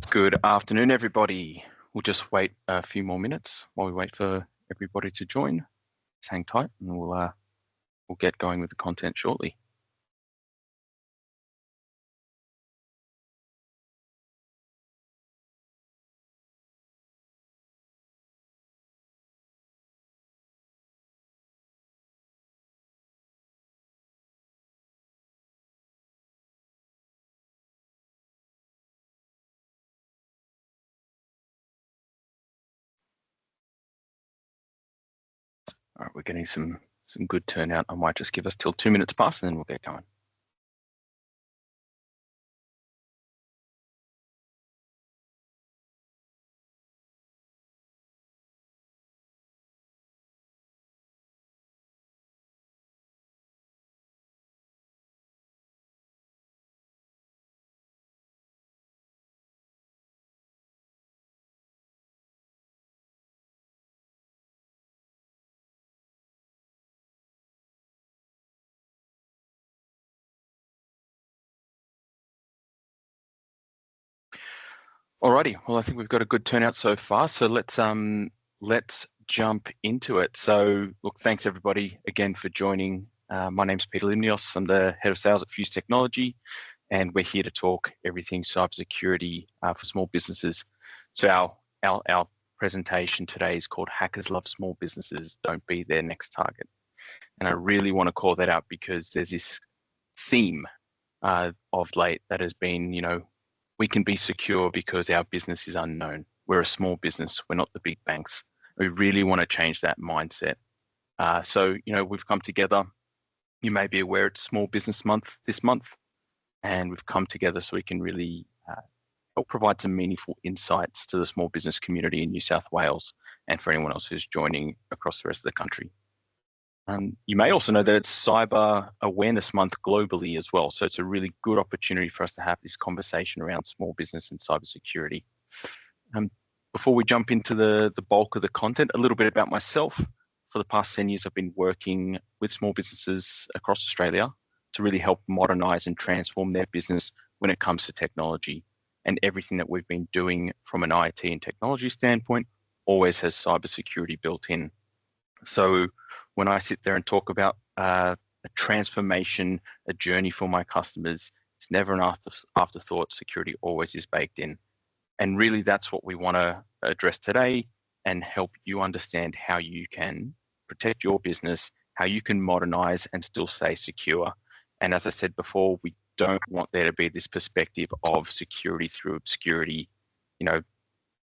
Good afternoon, everybody. We'll just wait a few more minutes while we wait for everybody to join. Just hang tight, and we'll get going with the content shortly. All right, we're getting some good turnout. I might just give us till 2 minutes past, and then we'll get going. Alrighty, well, I think we've got a good turnout so far. So let's jump into it. So look, thanks everybody again for joining. My name's Peter Limnios. I'm the head of sales at Fuse Technology, and we're here to talk everything cybersecurity for small businesses. So our presentation today is called Hackers Love Small Businesses, Don't Be Their Next Target. And I really want to call that out because there's this theme of late that has been, we can be secure because our business is unknown. We're a small business. We're not the big banks. We really want to change that mindset. So, we've come together. You may be aware it's Small Business Month this month, and we've come together so we can really help provide some meaningful insights to the small business community in New South Wales and for anyone else who's joining across the rest of the country. You may also know that it's Cyber Awareness Month globally as well. So it's a really good opportunity for us to have this conversation around small business and cybersecurity. Before we jump into the bulk of the content, a little bit about myself. For the past 10 years, I've been working with small businesses across Australia to really help modernize and transform their business when it comes to technology. And everything that we've been doing from an IT and technology standpoint always has cybersecurity built in. So when I sit there and talk about a transformation, a journey for my customers, it's never an afterthought. Security always is baked in. And really, that's what we want to address today and help you understand how you can protect your business, how you can modernize and still stay secure. And as I said before, we don't want there to be this perspective of security through obscurity. You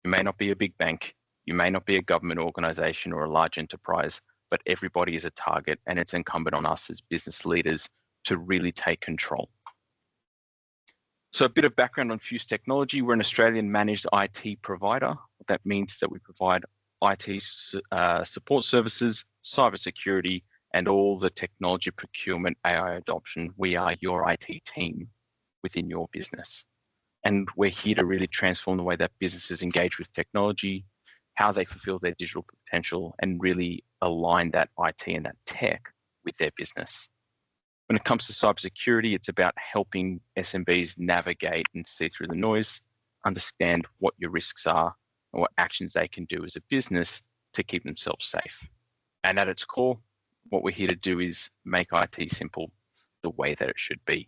may not be a big bank, you may not be a government organization or a large enterprise, but everybody is a target, and it's incumbent on us as business leaders to really take control. So a bit of background on Fuse Technology. We're an Australian managed IT provider. What that means is that we provide IT support services, cybersecurity, and all the technology procurement, AI adoption. We are your IT team within your business. And we're here to really transform the way that businesses engage with technology, how they fulfill their digital potential, and really align that IT and that tech with their business. When it comes to cybersecurity, it's about helping SMBs navigate and see through the noise, understand what your risks are, and what actions they can do as a business to keep themselves safe. And at its core, what we're here to do is make IT simple the way that it should be.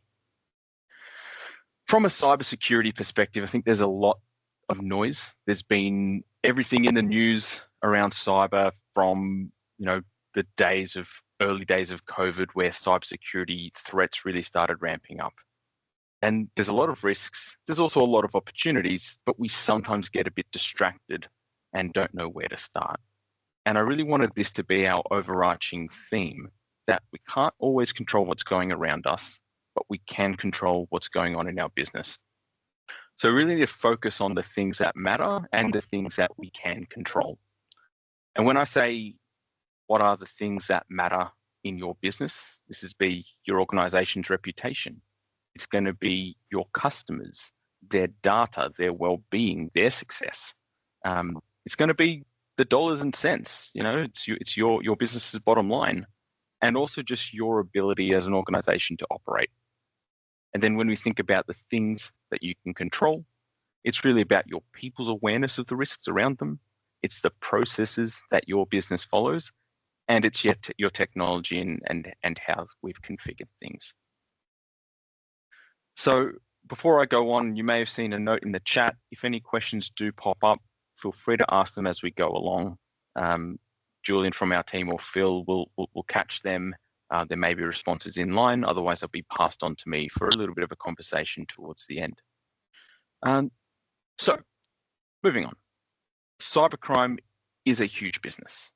From a cybersecurity perspective, I think there's a lot of noise. There's been everything in the news around cyber from, the early days of COVID where cybersecurity threats really started ramping up. And there's a lot of risks. There's also a lot of opportunities, but we sometimes get a bit distracted and don't know where to start. And I really wanted this to be our overarching theme, that we can't always control what's going around us, but we can control what's going on in our business. So really to focus on the things that matter and the things that we can control. And when I say what are the things that matter in your business, this is be your organization's reputation. It's going to be your customers, their data, their well-being, their success. It's going to be the dollars and cents. It's your business's bottom line, and also just your ability as an organization to operate. And then when we think about the things that you can control, It's really about your people's awareness of the risks around them. It's the processes that your business follows, and it's your technology and how we've configured things. So before I go on, you may have seen a note in the chat. If any questions do pop up, feel free to ask them as we go along. Julian from our team or Phil will catch them. There may be responses in line, otherwise they'll be passed on to me for a little bit of a conversation towards the end. So moving on, cybercrime is a huge business.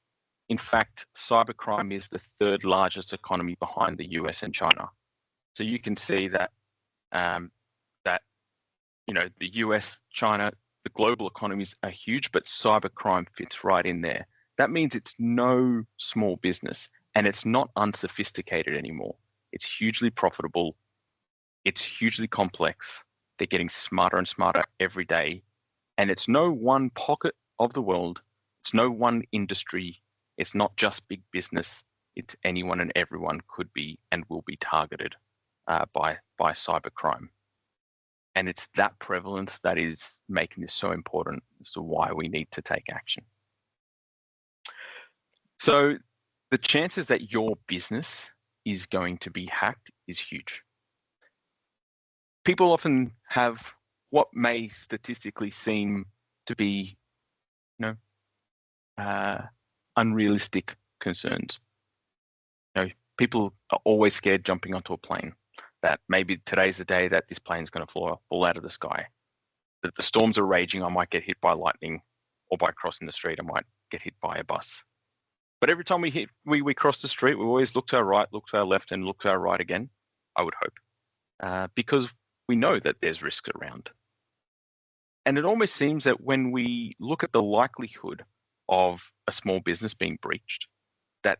In fact, cybercrime is the third largest economy behind the US and China. So you can see that the US, China, the global economies are huge, but cybercrime fits right in there. That means it's no small business, and it's not unsophisticated anymore. It's hugely profitable. It's hugely complex. They're getting smarter and smarter every day. And it's no one pocket of the world. It's no one industry. It's not just big business. It's anyone and everyone could be and will be targeted by cybercrime. And it's that prevalence that is making this so important as to why we need to take action. So the chances that your business is going to be hacked is huge. People often have what may statistically seem to be, unrealistic concerns. People are always scared jumping onto a plane, that maybe today's the day that this plane's going to fall out of the sky, that the storms are raging, I might get hit by lightning, or by crossing the street, I might get hit by a bus. But every time we cross the street, we always look to our right, look to our left, and look to our right again, I would hope, because we know that there's risk around. And it almost seems that when we look at the likelihood of a small business being breached, that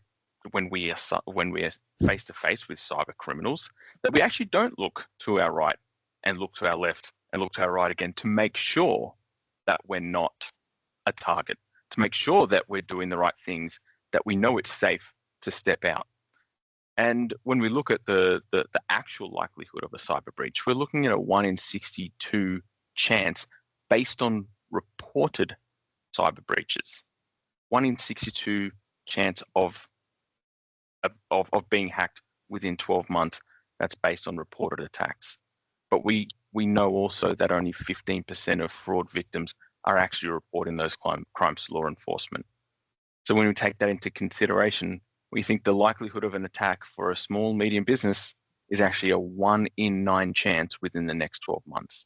when we are face to face with cyber criminals, that we actually don't look to our right and look to our left and look to our right again to make sure that we're not a target, to make sure that we're doing the right things, that we know it's safe to step out. And when we look at the actual likelihood of a cyber breach, we're looking at a 1 in 62 chance based on reported cyber breaches. 1 in 62 chance of being hacked within 12 months. That's based on reported attacks. But we know also that only 15% of fraud victims are actually reporting those crimes to law enforcement. So when we take that into consideration, we think the likelihood of an attack for a small, medium business is actually a 1 in 9 chance within the next 12 months.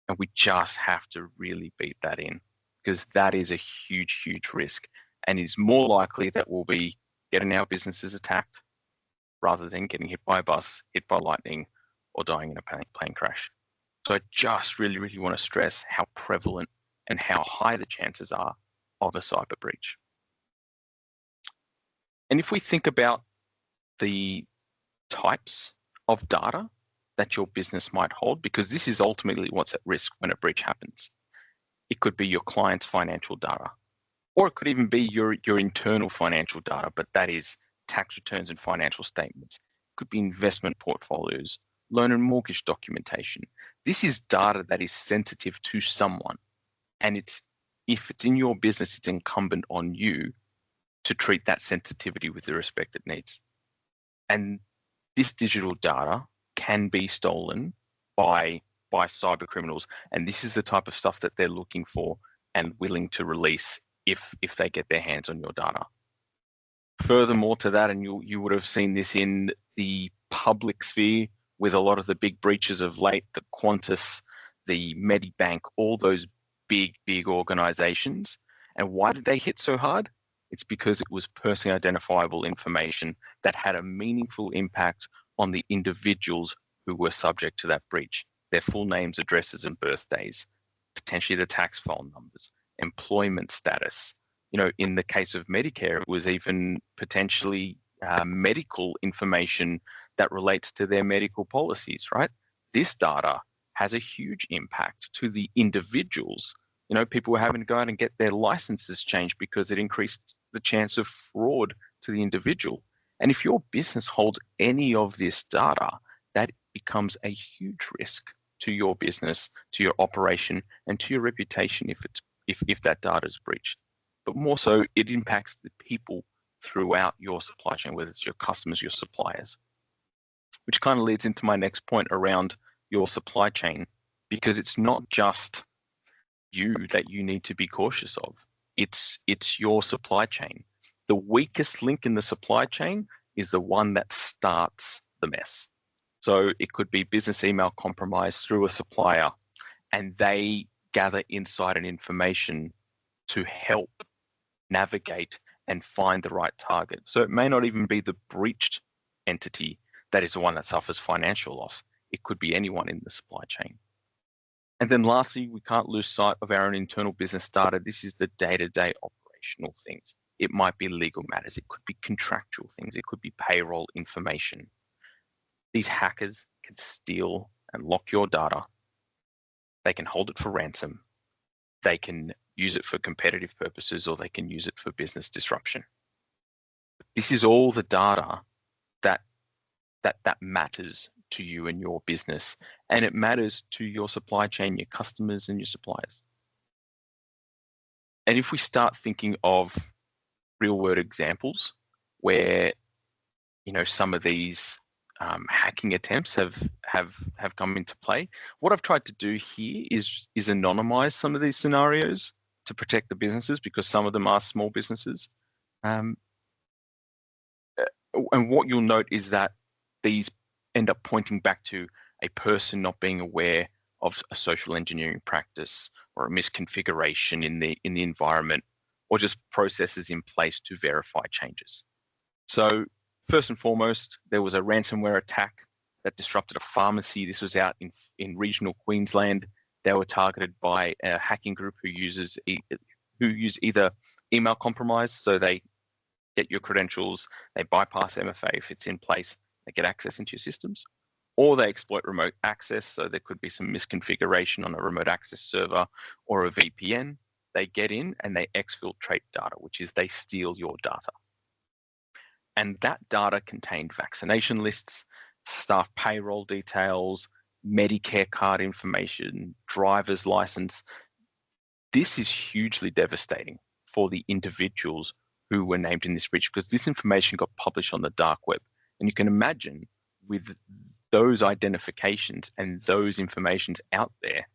And we just have to really beat that in, because that is a huge, huge risk. And it's more likely that we'll be getting our businesses attacked rather than getting hit by a bus, hit by lightning, or dying in a plane crash. So I just really, really want to stress how prevalent and how high the chances are of a cyber breach. And if we think about the types of data that your business might hold, because this is ultimately what's at risk when a breach happens. It could be your client's financial data, or it could even be your internal financial data, but that is tax returns and financial statements. It could be investment portfolios, loan and mortgage documentation. This is data that is sensitive to someone. And if it's in your business, it's incumbent on you to treat that sensitivity with the respect it needs. And this digital data can be stolen by cyber criminals. And this is the type of stuff that they're looking for and willing to release if they get their hands on your data. Furthermore to that, and you would have seen this in the public sphere with a lot of the big breaches of late, the Qantas, the Medibank, all those big organizations. And why did they hit so hard? It's because it was personally identifiable information that had a meaningful impact on the individuals who were subject to that breach. Their full names, addresses, and birthdays, potentially the tax file numbers, employment status. In the case of Medicare, it was even potentially medical information that relates to their medical policies, right? This data has a huge impact to the individuals. People were having to go out and get their licenses changed because it increased the chance of fraud to the individual. And if your business holds any of this data, that becomes a huge risk. to your business, to your operation, and to your reputation if that data is breached. But more so, it impacts the people throughout your supply chain, whether it's your customers, your suppliers, which kind of leads into my next point around your supply chain, because it's not just you that you need to be cautious of. It's your supply chain. The weakest link in the supply chain is the one that starts the mess. So it could be business email compromise through a supplier, and they gather insight and information to help navigate and find the right target. So it may not even be the breached entity that is the one that suffers financial loss. It could be anyone in the supply chain. And then lastly, we can't lose sight of our own internal business data. This is the day-to-day operational things. It might be legal matters. It could be contractual things. It could be payroll information. These hackers can steal and lock your data. They can hold it for ransom. They can use it for competitive purposes, or they can use it for business disruption. This is all the data that matters to you and your business, and it matters to your supply chain, your customers and your suppliers. And if we start thinking of real world examples where, you know, some of these hacking attempts have come into play, what I've tried to do here is anonymize some of these scenarios to protect the businesses, because some of them are small businesses. And what you'll note is that these end up pointing back to a person not being aware of a social engineering practice or a misconfiguration in the environment, or just processes in place to verify changes. So first and foremost, there was a ransomware attack that disrupted a pharmacy. This was out in regional Queensland. They were targeted by a hacking group who use either email compromise, so they get your credentials, they bypass MFA if it's in place, they get access into your systems, or they exploit remote access. So there could be some misconfiguration on a remote access server or a VPN. They get in and they exfiltrate data, which is they steal your data. And that data contained vaccination lists, staff payroll details, Medicare card information, driver's license. This is hugely devastating for the individuals who were named in this breach, because this information got published on the dark web. And you can imagine, with those identifications and those informations out there,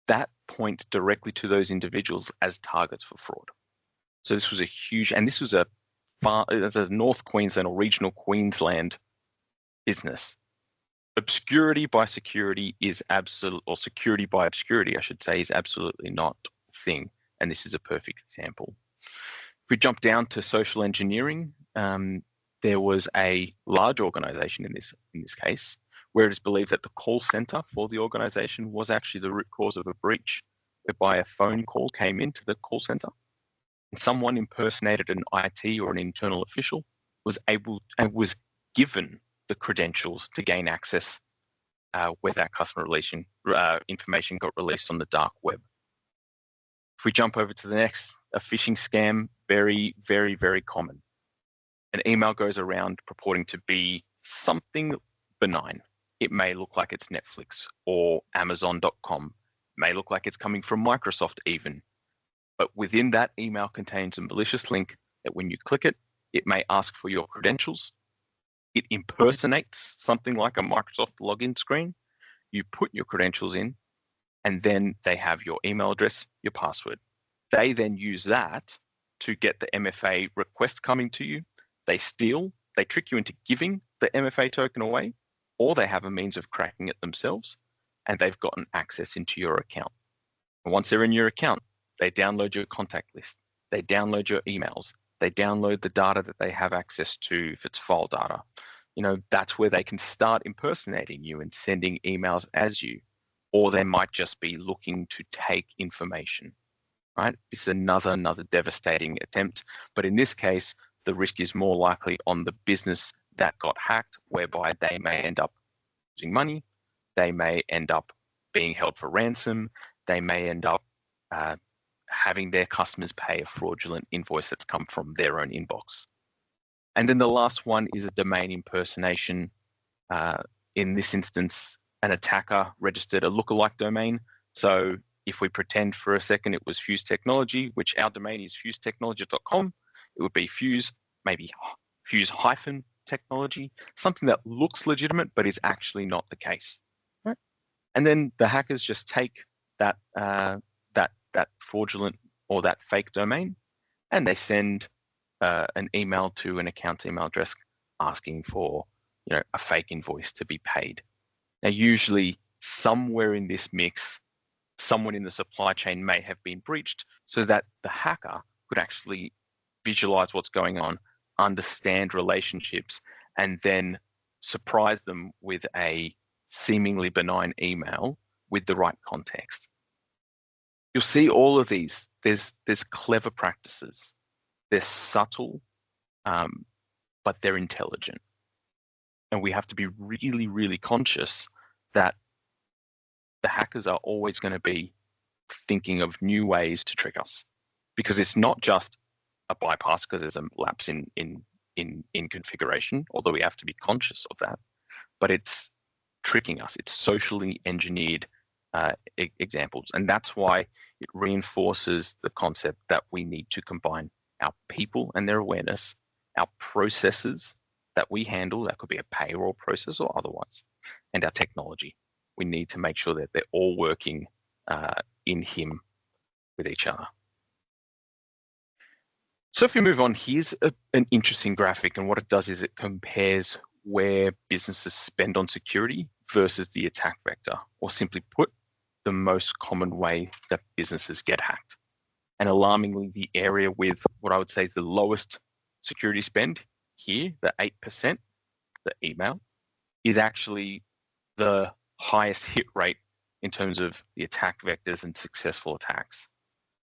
that points directly to those individuals as targets for fraud. So this was a huge, and this was a North Queensland or regional Queensland business. Obscurity by security is absolute, or security by obscurity, I should say, is absolutely not a thing. And this is a perfect example. If we jump down to social engineering, there was a large organization in this case where it is believed that the call center for the organization was actually the root cause of a breach, whereby a phone call came into the call center and someone impersonated an IT or an internal official, was given the credentials to gain access where that customer relation information got released on the dark web. If we jump over to the next, a phishing scam, very, very, very common. An email goes around purporting to be something benign. It may look like it's Netflix or Amazon.com, may look like it's coming from Microsoft even. But within that email contains a malicious link that when you click it, it may ask for your credentials. It impersonates something like a Microsoft login screen. You put your credentials in, and then they have your email address, your password. They then use that to get the MFA request coming to you. They trick you into giving the MFA token away, or they have a means of cracking it themselves, and they've gotten access into your account. And once they're in your account, they download your contact list, they download your emails, they download the data that they have access to if it's file data. You know, that's where they can start impersonating you and sending emails as you, or they might just be looking to take information, right? This is another devastating attempt, but in this case, the risk is more likely on the business that got hacked, whereby they may end up losing money, they may end up being held for ransom, they may end up having their customers pay a fraudulent invoice that's come from their own inbox. And then the last one is a domain impersonation. In this instance, an attacker registered a lookalike domain. So if we pretend for a second it was Fuse Technology, which our domain is fusetechnology.com, it would be Fuse, maybe Fuse-technology, something that looks legitimate but is actually not the case. Right? And then the hackers just take that that fraudulent or that fake domain, and they send an email to an account's email address asking for a fake invoice to be paid. Now, usually somewhere in this mix, someone in the supply chain may have been breached so that the hacker could actually visualize what's going on, understand relationships, and then surprise them with a seemingly benign email with the right context. You'll see all of these. There's clever practices. They're subtle, but they're intelligent. And we have to be really, really conscious that the hackers are always going to be thinking of new ways to trick us, because it's not just a bypass because there's a lapse in configuration, although we have to be conscious of that, but it's tricking us. It's socially engineered examples. And that's why it reinforces the concept that we need to combine our people and their awareness, our processes that we handle, that could be a payroll process or otherwise, and our technology. We need to make sure that they're all working in him with each other. So if we move on, here's an interesting graphic, and what it does is it compares where businesses spend on security versus the attack vector, or simply put, the most common way that businesses get hacked. And alarmingly, the area with what I would say is the lowest security spend here, the 8%, the email, is actually the highest hit rate in terms of the attack vectors and successful attacks.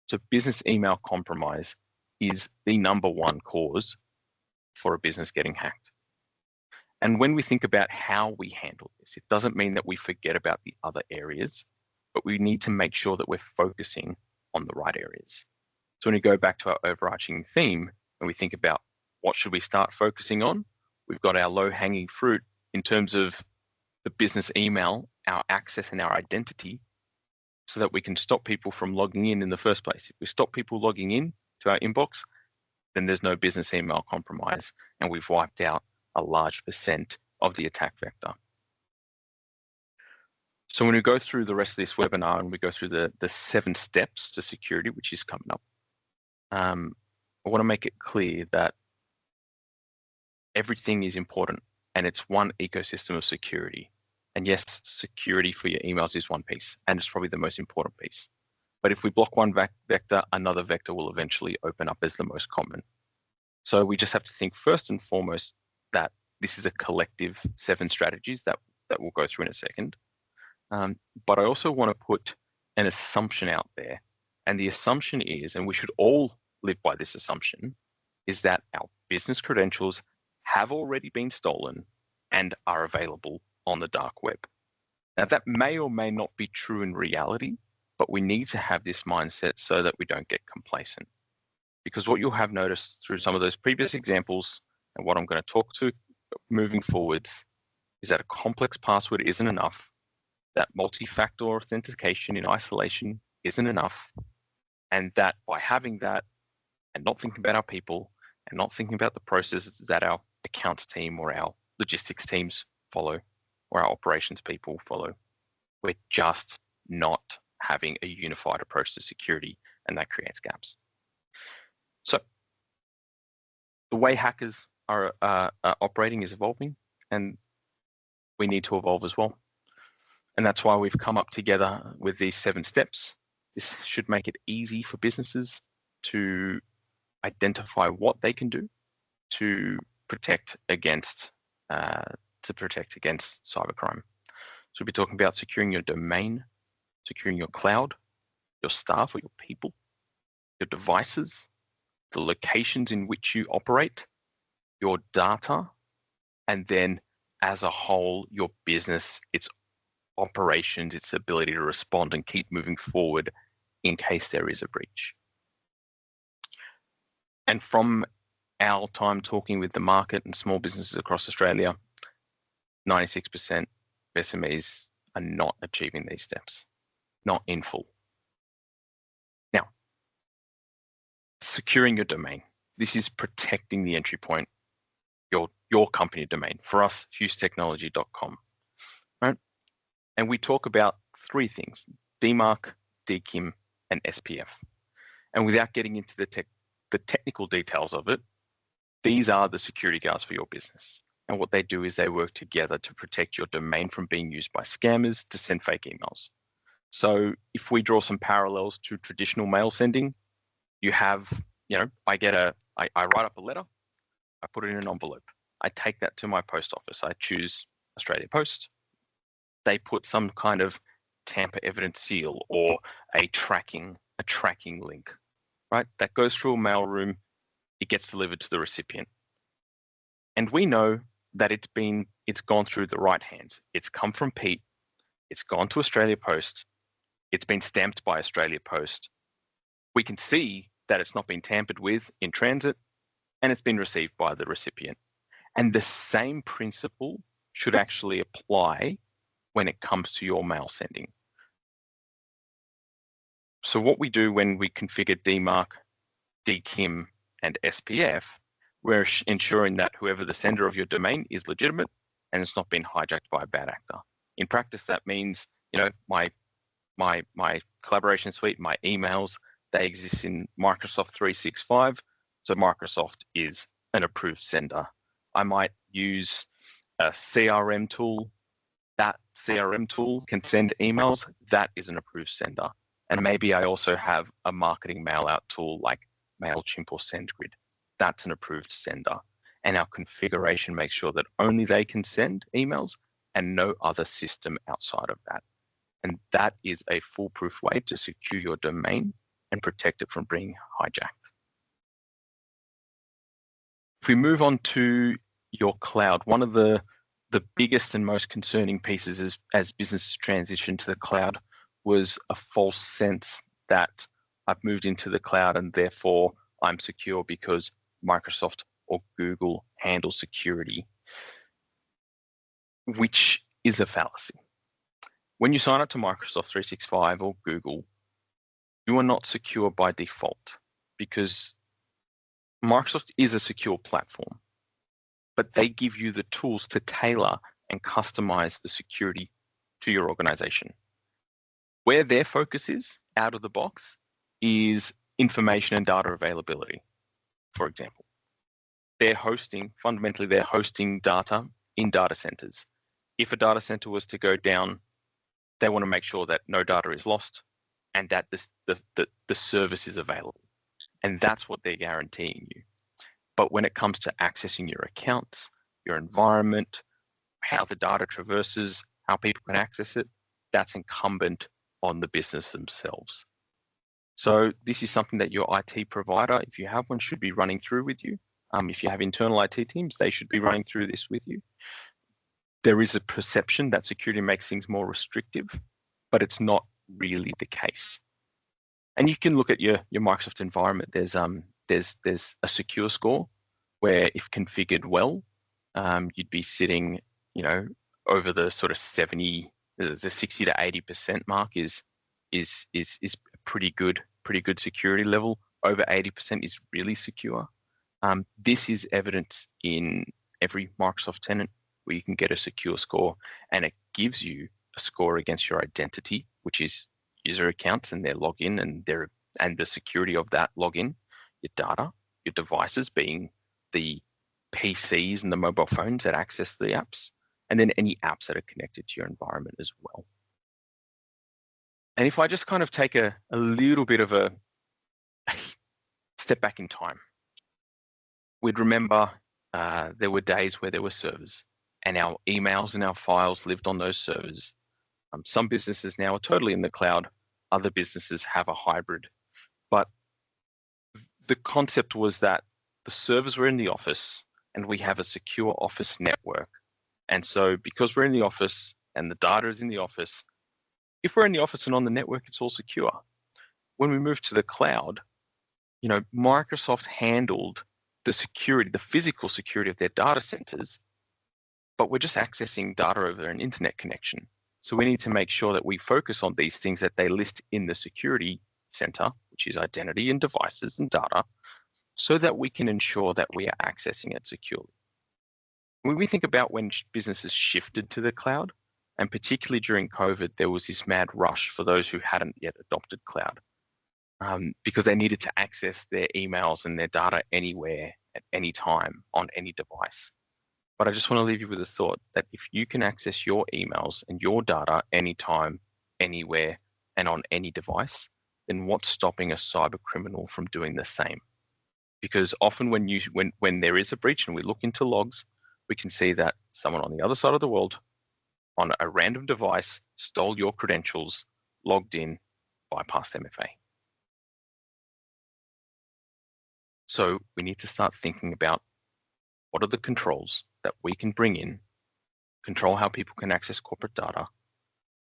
So business email compromise is the #1 cause for a business getting hacked. And when we think about how we handle this, it doesn't mean that we forget about the other areas, but we need to make sure that we're focusing on the right areas. So when we go back to our overarching theme, and we think about what should we start focusing on, we've got our low-hanging fruit in terms of the business email, our access and our identity, so that we can stop people from logging in the first place. If we stop people logging in to our inbox, then there's no business email compromise, and we've wiped out a large percent of the attack vector. So when we go through the rest of this webinar and we go through the 7 steps to security, which is coming up, I want to make it clear that everything is important, and it's one ecosystem of security. And yes, security for your emails is one piece, and it's probably the most important piece. But if we block one vector, another vector will eventually open up as the most common. So we just have to think first and foremost that this is a collective 7 strategies that we'll go through in a second. But I also want to put an assumption out there. And the assumption is, and we should all live by this assumption, is that our business credentials have already been stolen and are available on the dark web. Now, that may or may not be true in reality, but we need to have this mindset so that we don't get complacent. Because what you'll have noticed through some of those previous examples and what I'm going to talk to moving forwards is that a complex password isn't enough, that multi-factor authentication in isolation isn't enough, and that by having that and not thinking about our people and not thinking about the processes that our accounts team or our logistics teams follow or our operations people follow, we're just not having a unified approach to security, and that creates gaps. So the way hackers are operating is evolving, and we need to evolve as well. And that's why we've come up together with these 7 steps. This should make it easy for businesses to identify what they can do to protect against cybercrime. So we'll be talking about securing your domain, securing your cloud, your staff or your people, your devices, the locations in which you operate, your data, and then as a whole, your business, its operations, its ability to respond and keep moving forward in case there is a breach. And from our time talking with the market and small businesses across Australia, 96% of SMEs are not achieving these steps, not in full. Now, securing your domain. This is protecting the entry point, your company domain. For us, fusetechnology.com, right? And we talk about three things: DMARC, DKIM, and SPF. And without getting into the technical details of it, these are the security guards for your business. And what they do is they work together to protect your domain from being used by scammers to send fake emails. So if we draw some parallels to traditional mail sending, you have, I write up a letter, I put it in an envelope. I take that to my post office. I choose Australia Post. They put some kind of tamper evidence seal or a tracking link, right? That goes through a mailroom. It gets delivered to the recipient. And we know that it's gone through the right hands. It's come from Pete. It's gone to Australia Post. It's been stamped by Australia Post. We can see that it's not been tampered with in transit, and it's been received by the recipient. And the same principle should actually apply when it comes to your mail sending. So what we do when we configure DMARC, DKIM, and SPF, we're ensuring that whoever the sender of your domain is legitimate and it's not been hijacked by a bad actor. In practice, that means, my collaboration suite, my emails, they exist in Microsoft 365. So Microsoft is an approved sender. I might use a CRM tool. That CRM tool can send emails. That is an approved sender. And maybe I also have a marketing mail out tool like MailChimp or SendGrid. That's an approved sender. And our configuration makes sure that only they can send emails and no other system outside of that. And that is a foolproof way to secure your domain and protect it from being hijacked. If we move on to your cloud, one of the biggest and most concerning pieces as businesses transition to the cloud was a false sense that I've moved into the cloud and therefore I'm secure because Microsoft or Google handle security, which is a fallacy. When you sign up to Microsoft 365 or Google, you are not secure by default because Microsoft is a secure platform, but they give you the tools to tailor and customize the security to your organization. Where their focus is out of the box is information and data availability. For example, fundamentally they're hosting data in data centers. If a data center was to go down, they want to make sure that no data is lost and that the service is available. And that's what they're guaranteeing you. But when it comes to accessing your accounts, your environment, how the data traverses, how people can access it, that's incumbent on the business themselves. So this is something that your IT provider, if you have one, should be running through with you. If you have internal IT teams, they should be running through this with you. There is a perception that security makes things more restrictive, but it's not really the case. And you can look at your Microsoft environment. There's a secure score where, if configured well, you'd be sitting, over the sort of 60 to 80% mark is pretty good security level. Over 80% is really secure. This is evidence in every Microsoft tenant where you can get a secure score, and it gives you a score against your identity, which is user accounts and their login and the security of that login, your data, your devices being the PCs and the mobile phones that access the apps, and then any apps that are connected to your environment as well. And if I just kind of take a little bit of a step back in time, we'd remember there were days where there were servers and our emails and our files lived on those servers. Some businesses now are totally in the cloud. Other businesses have a hybrid. But the concept was that the servers were in the office and we have a secure office network. And so because we're in the office and the data is in the office, if we're in the office and on the network, it's all secure. When we moved to the cloud, Microsoft handled the security, the physical security of their data centers, but we're just accessing data over an internet connection. So we need to make sure that we focus on these things that they list in the security center, which is identity and devices and data, so that we can ensure that we are accessing it securely. When we think about when businesses shifted to the cloud, and particularly during COVID, there was this mad rush for those who hadn't yet adopted cloud, because they needed to access their emails and their data anywhere, at any time, on any device. But I just want to leave you with a thought that if you can access your emails and your data anytime, anywhere, and on any device, then what's stopping a cyber criminal from doing the same? Because often when there is a breach and we look into logs, we can see that someone on the other side of the world on a random device stole your credentials, logged in, bypassed MFA. So we need to start thinking about what are the controls that we can bring in, control how people can access corporate data,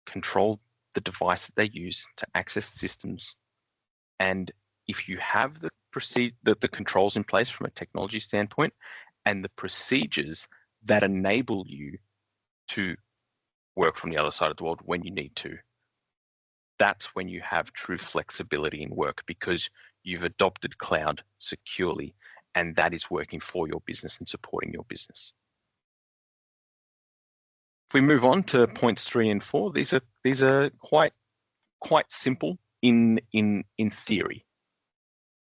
control the device that they use to access systems. And if you have the controls in place from a technology standpoint and the procedures that enable you to work from the other side of the world when you need to, that's when you have true flexibility in work, because you've adopted cloud securely and that is working for your business and supporting your business. If we move on to points 3 and 4, these are quite simple in theory.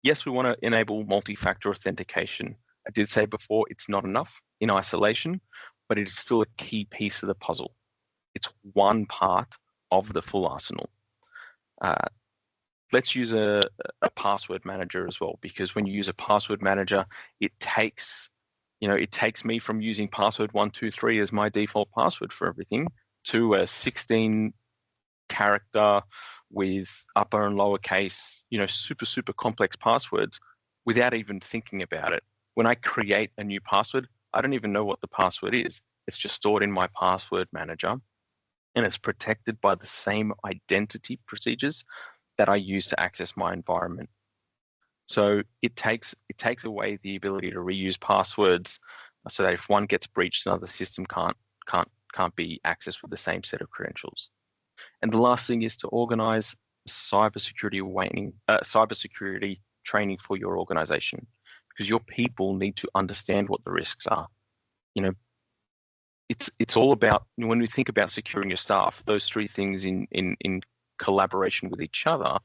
Yes, we want to enable multi-factor authentication. I did say before, it's not enough in isolation, but it is still a key piece of the puzzle. It's one part of the full arsenal. Let's use a password manager as well, because when you use a password manager, it takes me from using password 123 as my default password for everything to a 16 character with upper and lowercase, super complex passwords without even thinking about it. When I create a new password, I don't even know what the password is. It's just stored in my password manager, and it's protected by the same identity procedures that I use to access my environment. So it takes away the ability to reuse passwords, so that if one gets breached, another system can't be accessed with the same set of credentials. And the last thing is to organize cybersecurity training for your organization, because your people need to understand what the risks are. It's all about, when we think about securing your staff, those three things in collaboration with each other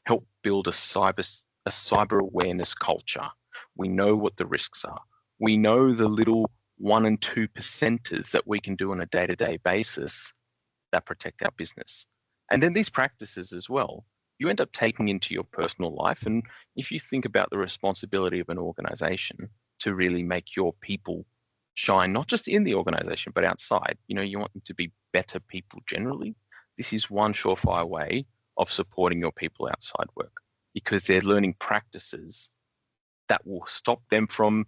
help build a cyber awareness culture. We know what the risks are. We know the little 1 and 2% that we can do on a day-to-day basis that protect our business. And then these practices as well, you end up taking into your personal life. And if you think about the responsibility of an organization to really make your people shine, not just in the organization, but outside, you want them to be better people generally. This is one surefire way of supporting your people outside work, because they're learning practices that will stop them from,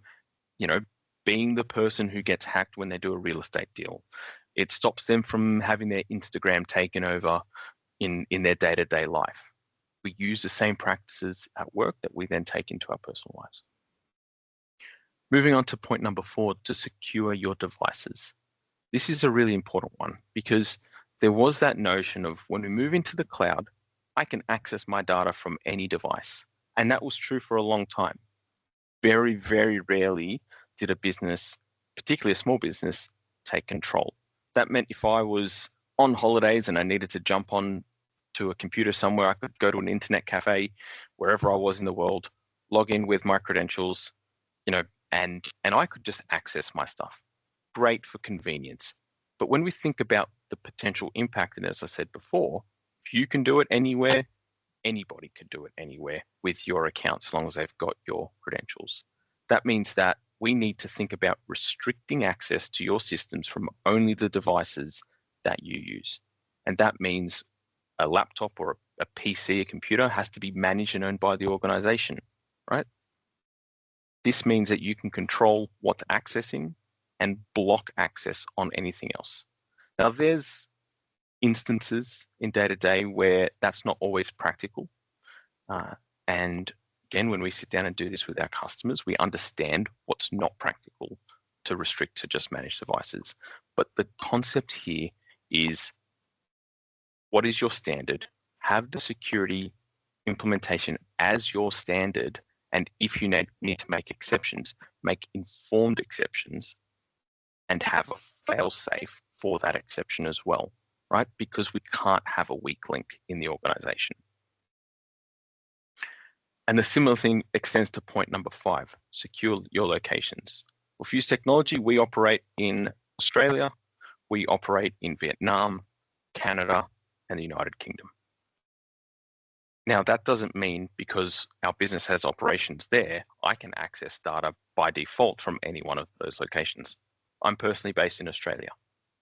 being the person who gets hacked when they do a real estate deal. It stops them from having their Instagram taken over in their day-to-day life. We use the same practices at work that we then take into our personal lives. Moving on to point number 4, to secure your devices. This is a really important one, because there was that notion of, when we move into the cloud, I can access my data from any device. And that was true for a long time. Very, very rarely did a business, particularly a small business, take control. That meant if I was on holidays and I needed to jump on to a computer somewhere, I could go to an internet cafe wherever I was in the world, log in with my credentials, and I could just access my stuff. Great for convenience. But when we think about the potential impact, and as I said before, if you can do it anywhere, anybody can do it anywhere with your account, as long as they've got your credentials. That means that we need to think about restricting access to your systems from only the devices that you use. And that means a laptop or a PC, a computer, has to be managed and owned by the organization, right? This means that you can control what's accessing and block access on anything else. Now, there's instances in day-to-day where that's not always practical. And again, when we sit down and do this with our customers, we understand what's not practical to restrict to just managed devices. But the concept here is what is your standard, have the security implementation as your standard, and if you need to make exceptions, make informed exceptions and have a fail-safe for that exception as well, right? Because we can't have a weak link in the organization. And the similar thing extends to point number 5, secure your locations. With Fuse Technology, we operate in Australia, we operate in Vietnam, Canada, and the United Kingdom. Now, that doesn't mean because our business has operations there, I can access data by default from any one of those locations. I'm personally based in Australia,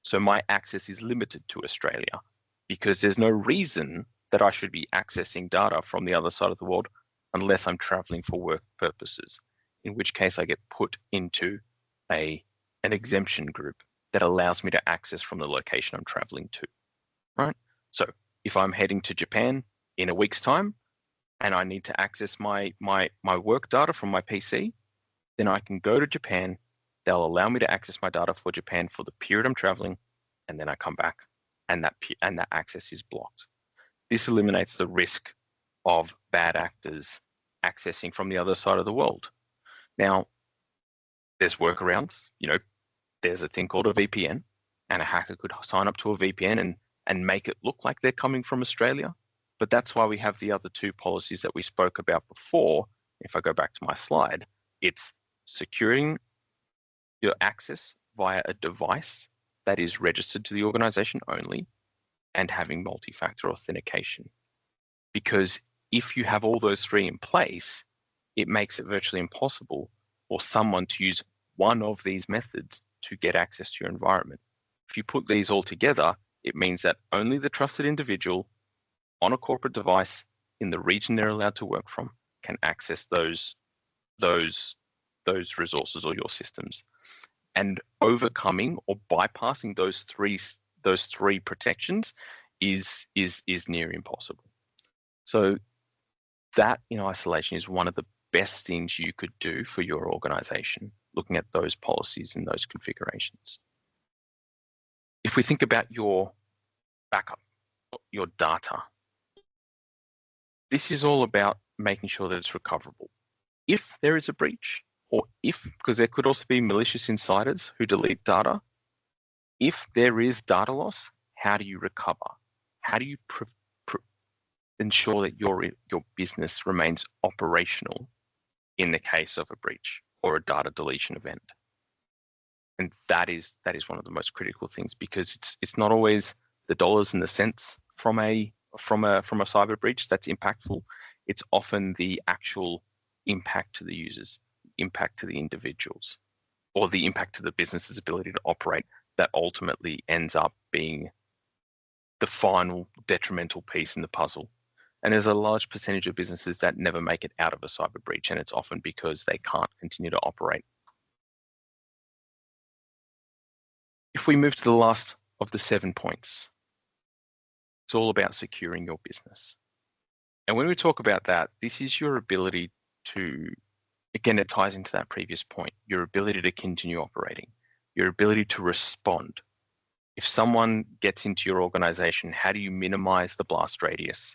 so my access is limited to Australia because there's no reason that I should be accessing data from the other side of the world unless I'm traveling for work purposes, in which case I get put into an exemption group that allows me to access from the location I'm traveling to, right? So if I'm heading to Japan in a week's time and I need to access my work data from my PC, then I can go to Japan. They'll allow me to access my data for Japan for the period I'm traveling, and then I come back and that access is blocked. This eliminates the risk of bad actors accessing from the other side of the world. Now, there's workarounds. There's a thing called a VPN, and a hacker could sign up to a VPN and make it look like they're coming from Australia. But that's why we have the other 2 policies that we spoke about before. If I go back to my slide, it's securing your access via a device that is registered to the organization only and having multi-factor authentication. Because if you have all those 3 in place, it makes it virtually impossible for someone to use one of these methods to get access to your environment. If you put these all together, it means that only the trusted individual on a corporate device in the region they're allowed to work from can access those resources or your systems. And overcoming or bypassing those three protections is near impossible. So that in isolation is one of the best things you could do for your organization, looking at those policies and those configurations. If we think about your backup, your data, this is all about making sure that it's recoverable. If there is a breach, or because there could also be malicious insiders who delete data, if there is data loss, how do you recover? How do you ensure that your business remains operational in the case of a breach or a data deletion event? And that is one of the most critical things, because it's not always the dollars and the cents from a cyber breach that's impactful. It's often the actual impact to the users, impact to the individuals, or the impact to the business's ability to operate that ultimately ends up being the final detrimental piece in the puzzle. And there's a large percentage of businesses that never make it out of a cyber breach, and it's often because they can't continue to operate. If we move to the last of the 7 points, it's all about securing your business. And when we talk about that, this is your ability to, again, it ties into that previous point, your ability to continue operating, your ability to respond. If someone gets into your organization, how do you minimize the blast radius?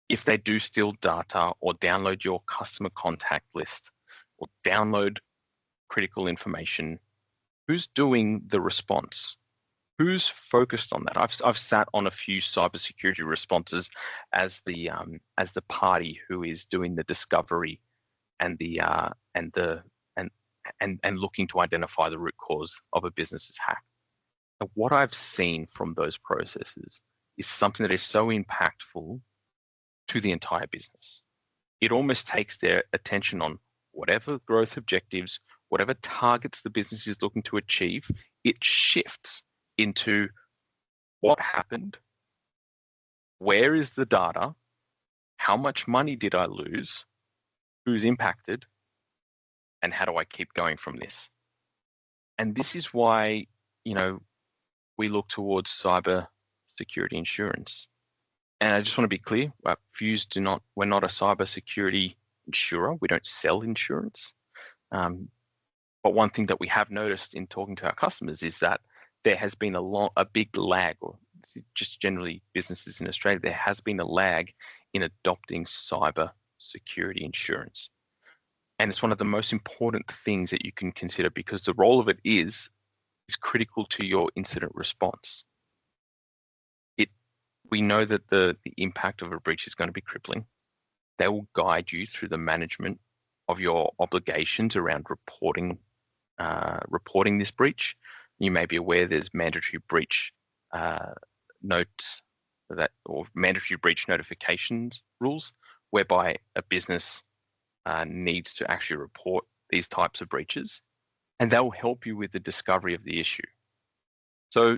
If they do steal data or download your customer contact list or download critical information, who's doing the response? Who's focused on that? I've sat on a few cybersecurity responses as the party who is doing the discovery and looking to identify the root cause of a business's hack. And what I've seen from those processes is something that is so impactful to the entire business. It almost takes their attention on whatever growth objectives, whatever targets the business is looking to achieve, it shifts into what happened, where is the data, how much money did I lose, who's impacted, and how do I keep going from this? And this is why, we look towards cyber security insurance. And I just want to be clear, Fuse we're not a cyber security insurer. We don't sell insurance. But one thing that we have noticed in talking to our customers is that there has been a big lag, or just generally businesses in Australia, there has been a lag in adopting cyber security insurance. And it's one of the most important things that you can consider, because the role of it is critical to your incident response. We know that the impact of a breach is going to be crippling. They will guide you through the management of your obligations around reporting this breach. You may be aware there's mandatory breach notes or mandatory breach notifications rules, whereby a business needs to actually report these types of breaches, and that will help you with the discovery of the issue. So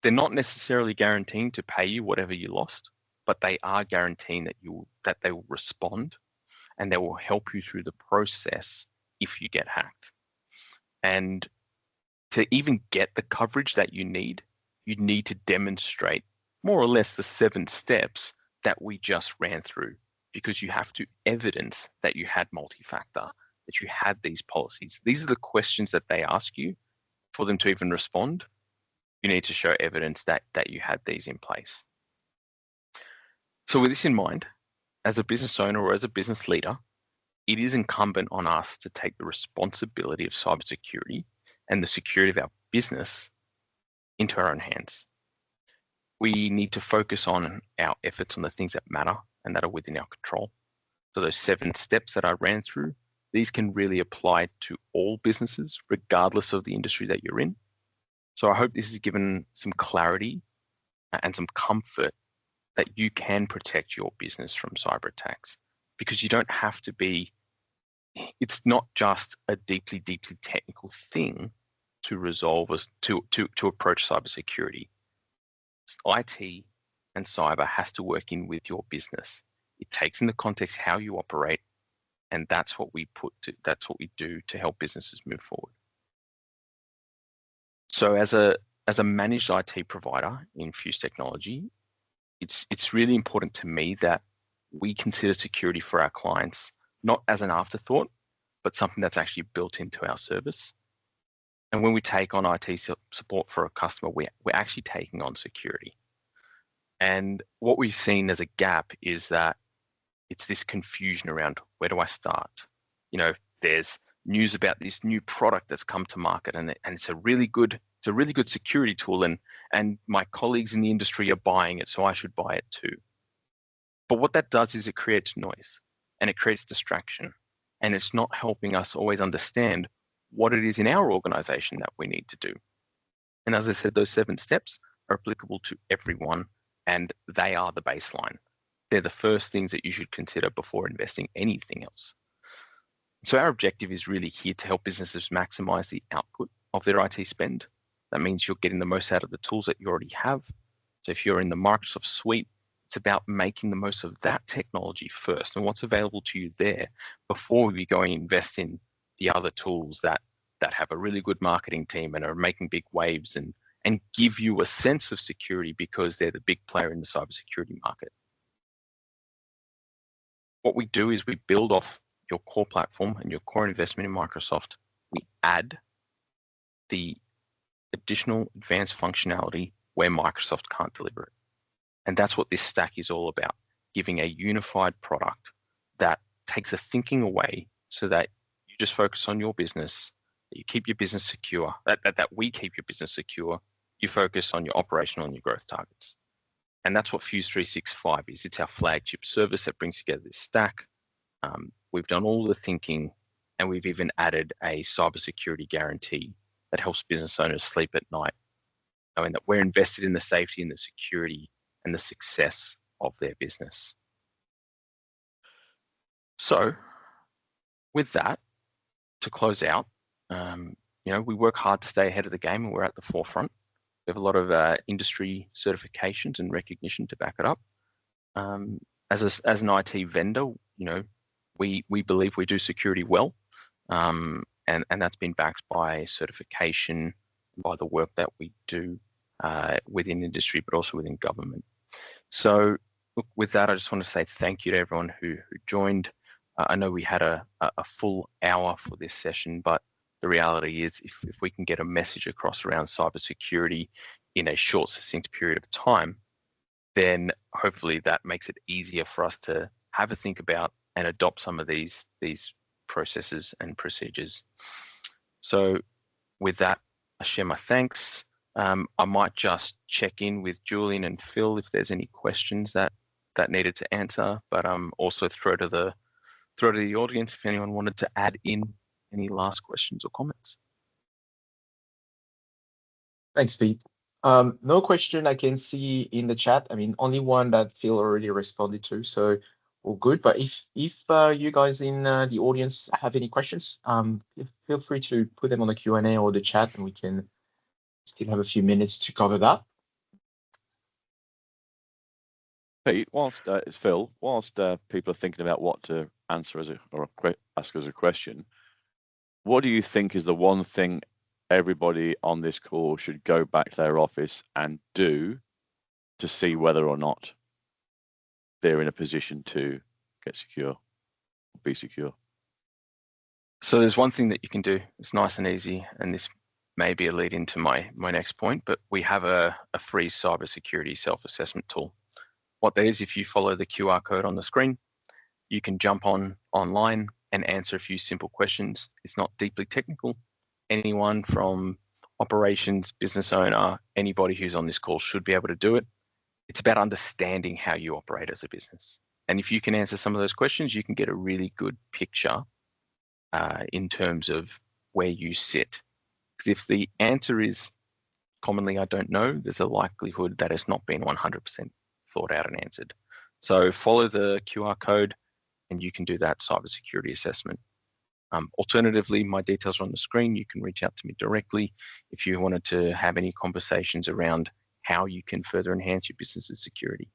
they're not necessarily guaranteeing to pay you whatever you lost, but they are guaranteeing that they will respond, and they will help you through the process if you get hacked. And to even get the coverage that you need to demonstrate more or less the 7 steps that we just ran through, because you have to evidence that you had multi-factor, that you had these policies. These are the questions that they ask you for them to even respond. You need to show evidence that you had these in place. So with this in mind, as a business owner or as a business leader, it is incumbent on us to take the responsibility of cybersecurity and the security of our business into our own hands. We need to focus on our efforts on the things that matter and that are within our control. So those 7 steps that I ran through, these can really apply to all businesses, regardless of the industry that you're in. So I hope this has given some clarity and some comfort that you can protect your business from cyber attacks, because you don't have to be, it's not just a deeply, deeply technical thing to resolve, to approach cybersecurity. IT and cyber has to work in with your business. It takes into context how you operate, and that's what we do to help businesses move forward. So as a managed IT provider in Fuse Technology, it's really important to me that we consider security for our clients not as an afterthought, but something that's actually built into our service. And when we take on IT support for a customer, we're actually taking on security. And what we've seen as a gap is that it's this confusion around, where do I start? There's news about this new product that's come to market, and it's a really good security tool, and my colleagues in the industry are buying it, so I should buy it too. But what that does is it creates noise and it creates distraction, and it's not helping us always understand what it is in our organization that we need to do. And as I said, those 7 steps are applicable to everyone, and they are the baseline. They're the first things that you should consider before investing anything else. So our objective is really here to help businesses maximize the output of their IT spend. That means you're getting the most out of the tools that you already have. So if you're in the Microsoft suite, it's about making the most of that technology first and what's available to you there before we go and invest in the other tools that have a really good marketing team and are making big waves and give you a sense of security because they're the big player in the cybersecurity market. What we do is we build off your core platform and your core investment in Microsoft. We add the additional advanced functionality where Microsoft can't deliver it. And that's what this stack is all about, giving a unified product that takes the thinking away so that you just focus on your business, that you keep your business secure, that we keep your business secure, you focus on your operational and your growth targets. And that's what Fuse 365 is. It's our flagship service that brings together this stack. We've done all the thinking, and we've even added a cybersecurity guarantee that helps business owners sleep at night, knowing that we're invested in the safety and the security and the success of their business. So with that, to close out, we work hard to stay ahead of the game, and we're at the forefront. We have a lot of industry certifications and recognition to back it up. As an IT vendor, we believe we do security well, and that's been backed by certification, by the work that we do within industry, but also within government. So look, with that, I just want to say thank you to everyone who joined. I know we had a full hour for this session, but the reality is if we can get a message across around cybersecurity, in a short, succinct period of time, then hopefully that makes it easier for us to have a think about and adopt some of these processes and procedures. So with that, I share my thanks. I might just check in with Julian and Phil if there's any questions that needed to answer, but also throw to the audience if anyone wanted to add in any last questions or comments. Thanks, Pete. No question I can see in the chat. I mean, only one that Phil already responded to, so all good. But if you guys in the audience have any questions, feel free to put them on the Q&A or the chat, and we can still have a few minutes to cover that. Pete, it's Phil. Whilst people are thinking about what to answer ask as a question, what do you think is the one thing everybody on this call should go back to their office and do to see whether or not they're in a position to get secure, be secure? So there's one thing that you can do. It's nice and easy, and this may be a lead into my next point, but we have a free cybersecurity self-assessment tool. What that is, if you follow the QR code on the screen, you can jump online and answer a few simple questions. It's not deeply technical. Anyone from operations, business owner, anybody who's on this call should be able to do it. It's about understanding how you operate as a business. And if you can answer some of those questions, you can get a really good picture in terms of where you sit. Because if the answer is commonly, I don't know, there's a likelihood that it's not been 100% thought out and answered. So follow the QR code and you can do that cybersecurity assessment. Alternatively, my details are on the screen. You can reach out to me directly if you wanted to have any conversations around how you can further enhance your business's security.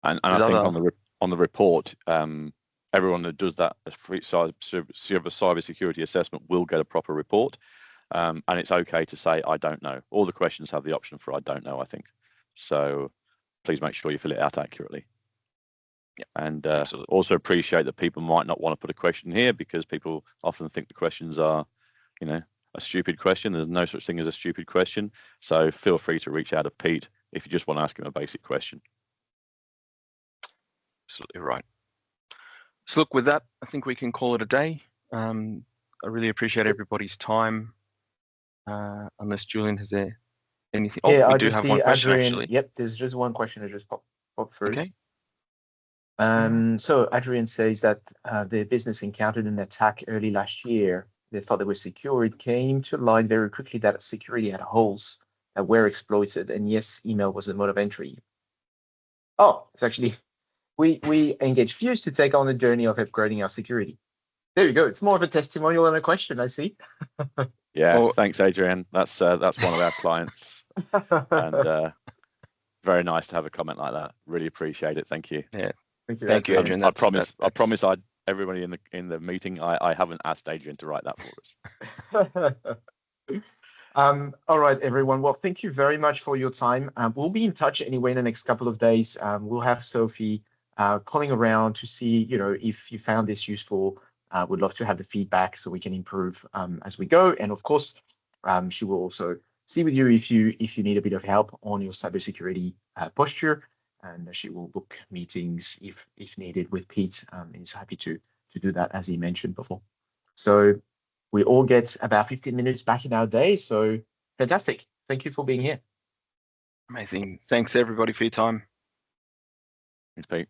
And I think on the report, everyone that does that free cybersecurity assessment will get a proper report, and it's okay to say I don't know. All the questions have the option for I don't know, I think. So please make sure you fill it out accurately. Yeah, and also appreciate that people might not want to put a question here because people often think the questions are, a stupid question. There's no such thing as a stupid question. So feel free to reach out to Pete if you just want to ask him a basic question. Absolutely right. So look, with that, I think we can call it a day. I really appreciate everybody's time. Unless Julian has anything. Yeah, we I do just have see one question, Adrian. actually. Yep, there's just one question that just popped through. Okay. So Adrian says that the business encountered an attack early last year. They thought they were secure. It came to light very quickly that security had holes that were exploited. And yes, email was the mode of entry. Oh, it's actually, we engaged Fuse to take on the journey of upgrading our security. There you go. It's more of a testimonial than a question, I see. Yeah, well, thanks, Adrian. That's one of our clients. And very nice to have a comment like that. Really appreciate it. Thank you. Yeah. Thank you, Adrian. I promise everybody in the meeting, I haven't asked Adrian to write that for us. All right, everyone. Well, thank you very much for your time. We'll be in touch anyway in the next couple of days. We'll have Sophie calling around to see, if you found this useful. We'd love to have the feedback so we can improve as we go. And of course, she will also see with you if you need a bit of help on your cybersecurity posture. And she will book meetings if needed with Pete. And he's happy to do that, as he mentioned before. So we all get about 15 minutes back in our day. So fantastic. Thank you for being here. Amazing. Thanks, everybody, for your time. Thanks, Pete.